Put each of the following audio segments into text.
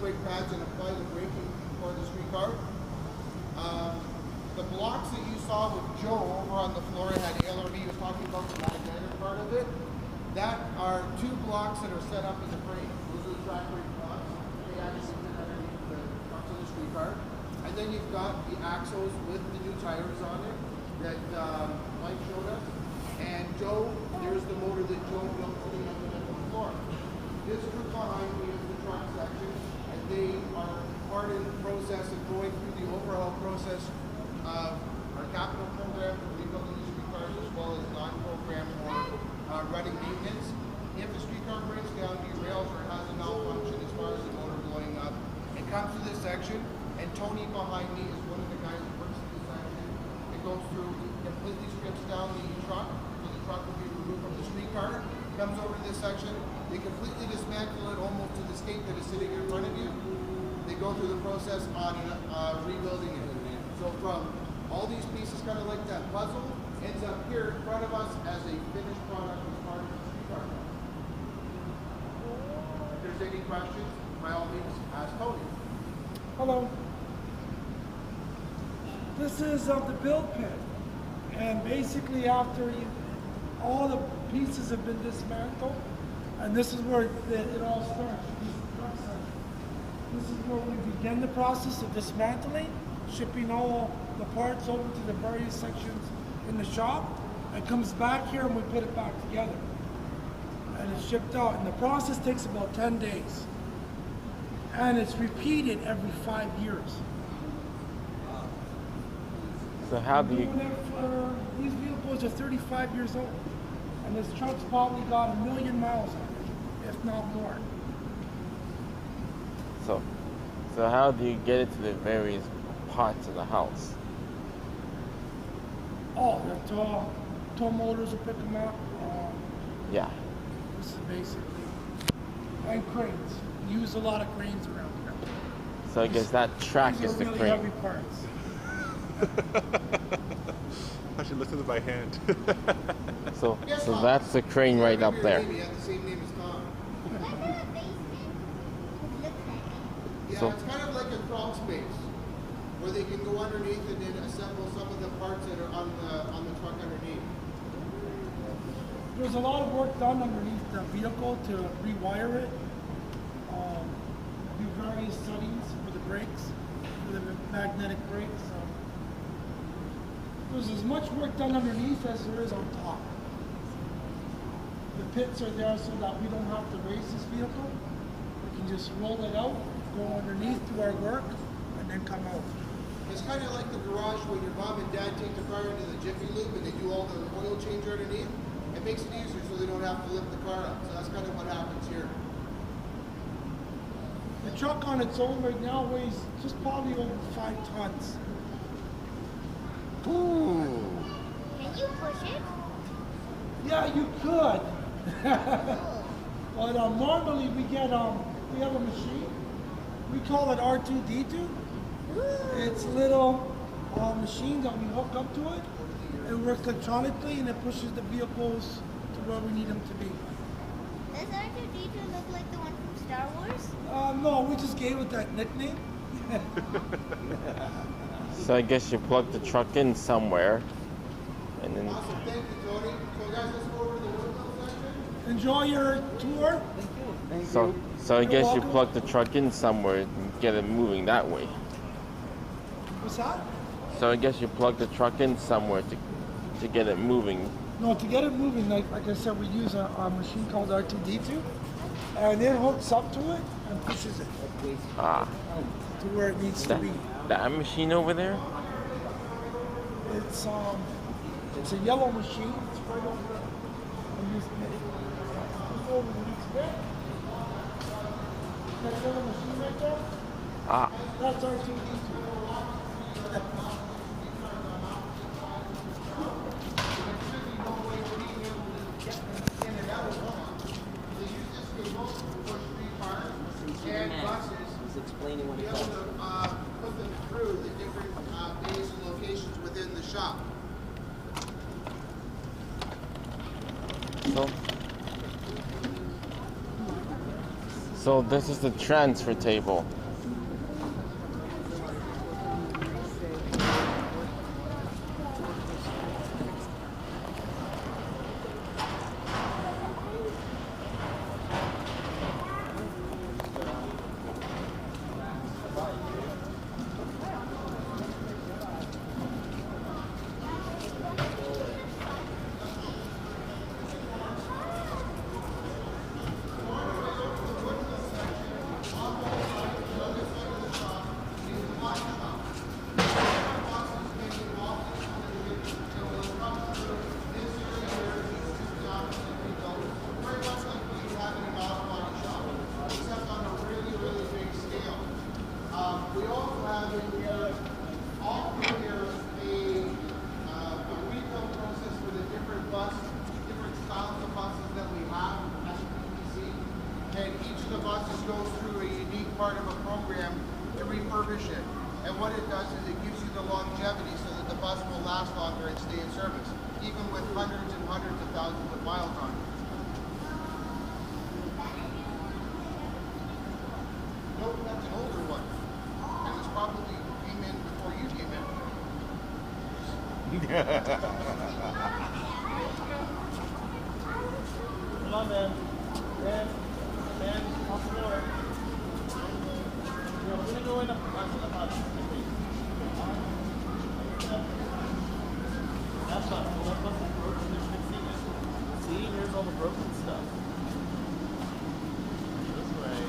brake pads and apply the braking for the streetcar. The blocks that you saw with Joe over on the floor had LRB, he was talking about the magnetic part of it. That are 2 blocks that are set up in the frame. Those are the track brake blocks. They actually fit underneath the trucks of the streetcar. And then you've got the axles with the new tires on it that Mike showed us. And Joe, there's the motor that Joe built sitting on the floor. This group behind me is the truck section, and they are part in the process of going through the overhaul process of our capital program for rebuilding the streetcars, as well as non-program or running maintenance. If the streetcar breaks down, derails, or has a malfunction as far as the motor blowing up, it comes to this section, and Tony behind me is one of the guys who works in this section. It goes through, completely strips down the truck, so the truck will be removed from the streetcar, comes over to this section, they completely dismantle it almost to the skate that is sitting in front of you. They go through the process on rebuilding it. So from all these pieces, kind of like that puzzle, ends up here in front of us as a finished product as part of the streetcar. If there's any questions, by all means, ask Tony. Hello. This is the build pit, and basically after all the pieces have been dismantled, and this is where it all starts. This is where we begin the process of dismantling, shipping all the parts over to the various sections in the shop. It comes back here and we put it back together. And it's shipped out. And the process takes about 10 days. And it's repeated every 5 years. So how do you... These vehicles are 35 years old. And this truck's probably got 1 million miles on it, if not more. So how do you get it to the various parts of the house? Oh, the tow motors will pick them up. Yeah. This is basically, and cranes. We use a lot of cranes around here. So I guess that track is the really crane. Heavy parts. I should listen to my hand. So that's the crane right up there. You have the same name as Tom. Yeah, So- it's kind of like a crawl space where they can go underneath and then assemble some of the parts that are on the truck underneath. There's a lot of work done underneath the vehicle to rewire it, do various settings for the brakes, for the magnetic brakes. There's as much work done underneath as there is on top. The pits are there so that we don't have to raise this vehicle. We can just roll it out, go underneath, do our work, and then come out. It's kind of like the garage when your mom and dad take the car into the Jiffy Lube and they do all the oil change underneath. It makes it easier so they don't have to lift the car up. So that's kind of what happens here. The truck on its own right now weighs just probably over 5 tons. Ooh. Can you push it? Yeah, you could. But normally we get we have a machine. We call it R2D2. It's a little machine that we hook up to it. It works electronically and it pushes the vehicles to where we need them to be. Does R2D2 look like the one from Star Wars? No, we just gave it that nickname. So I guess you plug the truck in somewhere, and then... Awesome, thank you, Tony. So guys, let's go over to the window section. Enjoy your tour. So I guess you welcome. plug the truck in somewhere and get it moving that way. What's that? So I guess you plug the truck in somewhere to get it moving. No, to get it moving, like I said, we use a machine called R2D2, and it hooks up to it and pushes it Ah, to where it needs to be. that machine over there? It's a yellow machine. It's right over there. I'm using it. It's over the next bit. That yellow machine right there. Ah, That's R2D2. Explaining what Be able to put them through the different bays and locations within the shop. so So this is the transfer table. We also have in here, all through here, a retail process for the different styles of buses that we have at the TTC. And each of the buses goes through a unique part of a program to refurbish it. And what it does is it gives you the longevity so that the bus will last longer and stay in service, even with hundreds and hundreds of thousands of miles on it. Nope, that's an older one. And it's probably came in before you came in. Come on, man. Man, off the door. We're gonna go in the front of the bus. That's not. Well, that bus is broken. There's fixing it. See, here's all the broken stuff. This way.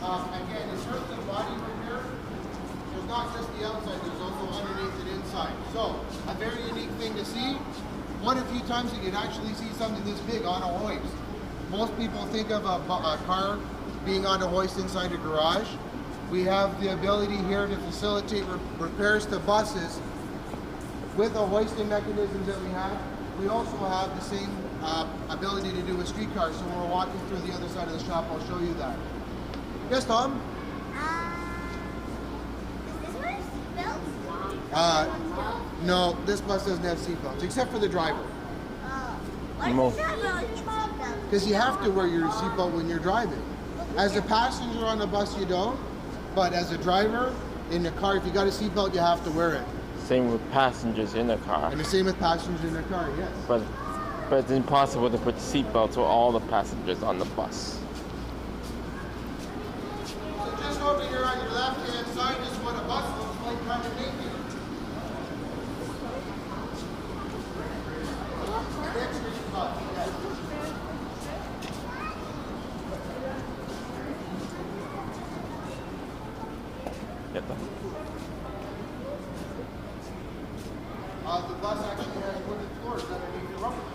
Again, in terms of body repair, there's not just the outside, there's also underneath and inside. So, a very unique thing to see. One of the few times that you'd actually see something this big on a hoist. Most people think of a car being on a hoist inside a garage. We have the ability here to facilitate repairs to buses with the hoisting mechanisms that we have. We also have the same ability to do with streetcars. So when we're walking through the other side of the shop, I'll show you that. Yes, Tom? Is this one a seatbelt? No, this bus doesn't have seatbelts, except for the driver. Why Mo- does it not use seatbelt? Because you have to wear your seatbelt when you're driving. As a passenger on the bus, you don't. But as a driver in the car, if you got a seatbelt, you have to wear it. Same with passengers in the car. And the same with passengers in the car, yes. But it's impossible to put seatbelts for all the passengers on the bus. So just over here on your left-hand side is what a bus looks like kind of naked. An X-ray bus, yes. Get them. The bus actually has wooden floors underneath the rubber.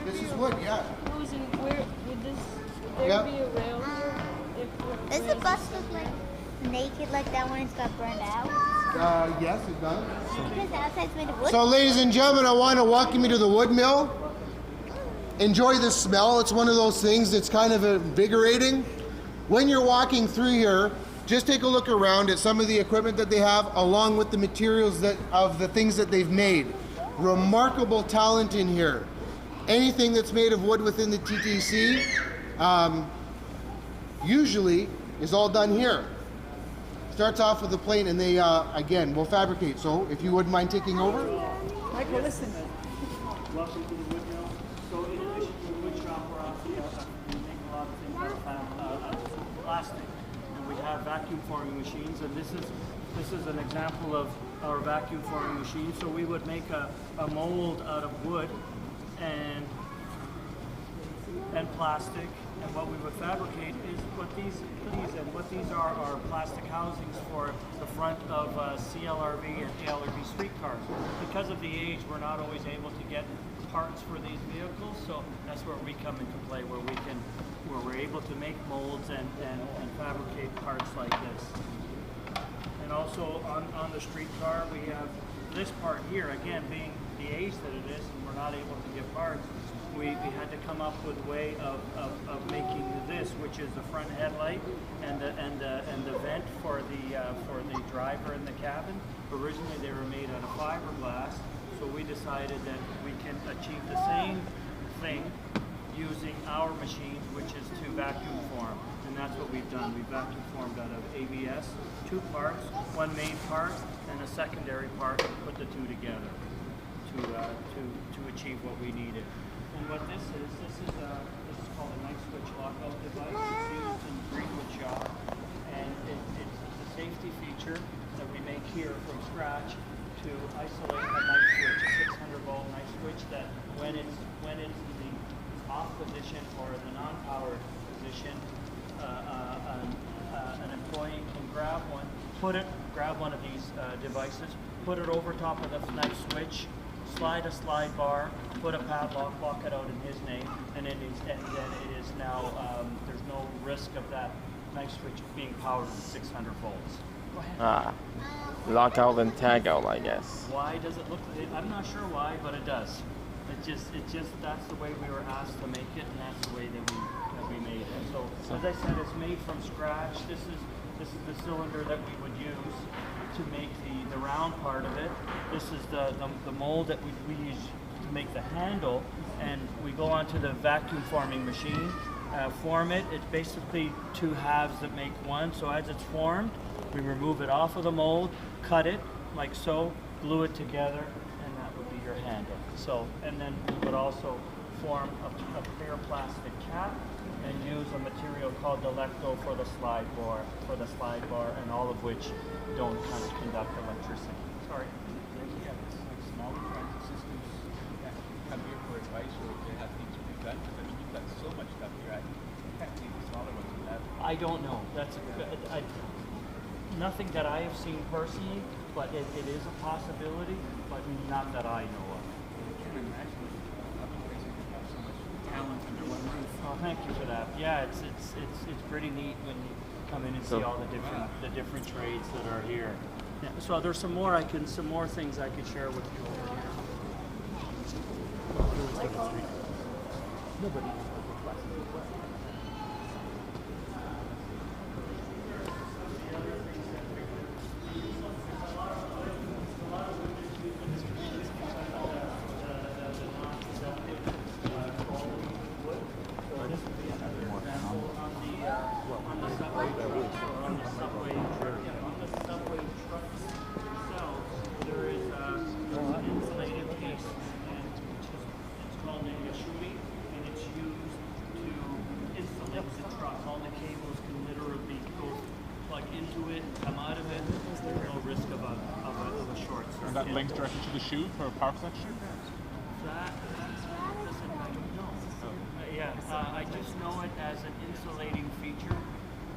This is wood, yeah. Where would this there Yep. be a rail here? If Does the bus look like naked like that when it's got burned out? Yes, it does. Because the outside's made of wood. So, ladies and gentlemen, I want to welcome you to the wood mill. Enjoy the smell. It's one of those things that's kind of invigorating. When you're walking through here, just take a look around at some of the equipment that they have, along with the materials of the things that they've made. Remarkable talent in here. Anything that's made of wood within the TTC usually is all done here. Starts off with a plate, and they again will fabricate. So, if you wouldn't mind taking over. Michael, listen. Welcome to the wood mill. So in addition to the wood shop, we're also we make a lot of things out of plastic. And we have vacuum forming machines, and this is an example of our vacuum forming machine. So we would make a mold out of wood and plastic, and what we would fabricate is what these are plastic housings for the front of CLRV and ALRV streetcars. Because of the age, we're not always able to get parts for these vehicles, so that's where we come into play, where where we're able to make molds and fabricate parts like this. And also on the streetcar, we have this part here, again, being the age that it is, and we're not able to get parts, we had to come up with a way of making this, which is the front headlight and the vent for the driver in the cabin. Originally, they were made out of fiberglass, so we decided that we can achieve the same thing using our machines, which is to vacuum form, and that's what we've done. We vacuum formed out of ABS, 2 parts, one main part and a secondary part, and put the 2 together to achieve what we needed. And what this is called a night switch lockout device. It's used in Greenwood shop, and it's a safety feature that we make here from scratch to isolate a night switch, a 600-volt night switch that when it's in the off position or the non-powered position, an employee can grab one of these devices, put it over top of the night switch, slide a slide bar, put a padlock, lock it out in his name, and then it is now, there's no risk of that night switch being powered with 600 volts. Go ahead. Lock out and tag out, I guess. Why does it look like it? I'm not sure why, but it does. It just, that's the way we were asked to make it, and that's the way that we made it. So, as I said, it's made from scratch. This is the cylinder that we would use to make the round part of it. This is the mold that we use to make the handle, and we go onto the vacuum forming machine, form it. It's basically 2 halves that make one. So as it's formed, we remove it off of the mold, cut it like so, glue it together, and that would be your handle. So, and then we would also form a clear plastic cap and use a material called Delecto for the slide bar, and all of which don't conduct electricity. Sorry. Yeah, it's like small transit systems that come here for advice or if they have things to be done. Because I mean, you've got so much stuff here. I can't see the smaller ones in that. I don't know. That's nothing that I have seen personally, but it is a possibility, but not that I know of. I can't imagine other places that have so much talent under one roof. Oh, thank you for that. Yeah, it's pretty neat when you come in and see all the different trades that are here. Yeah, so there's some more things I could share with you over here. Nobody. And that links directly to the shoe for a power connection? I don't know. I just know it as an insulating feature,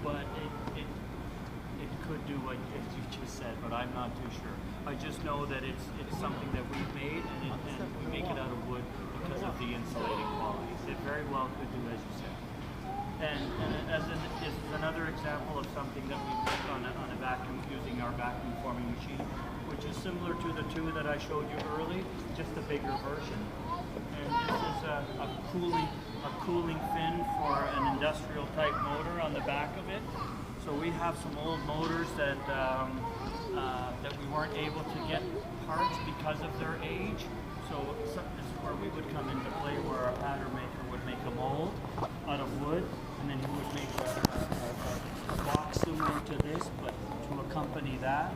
but it could do what you just said, but I'm not too sure. I just know that it's something that we've made, and we make it out of wood because of the insulating qualities. It very well could do as you said. And this is another example of something that we did on a vacuum using our vacuum forming machine, which is similar to the 2 that I showed you early, just a bigger version. And this is a cooling fin for an industrial type motor on the back of it. So we have some old motors that we weren't able to get parts because of their age. So this is where we would come into play, where our pattern maker would make a mold out of wood, and then he would make a box similar to this, but to accompany that.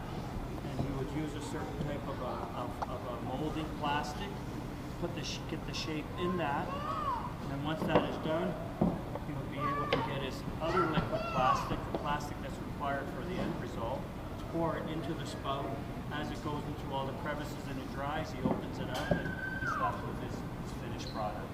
And he would use a certain type of a molding plastic, get the shape in that, and then once that is done, he would be able to get his other liquid plastic, the plastic that's required for the end result, pour it into the spout. As it goes into all the crevices and it dries, he opens it up and he's left with his finished product.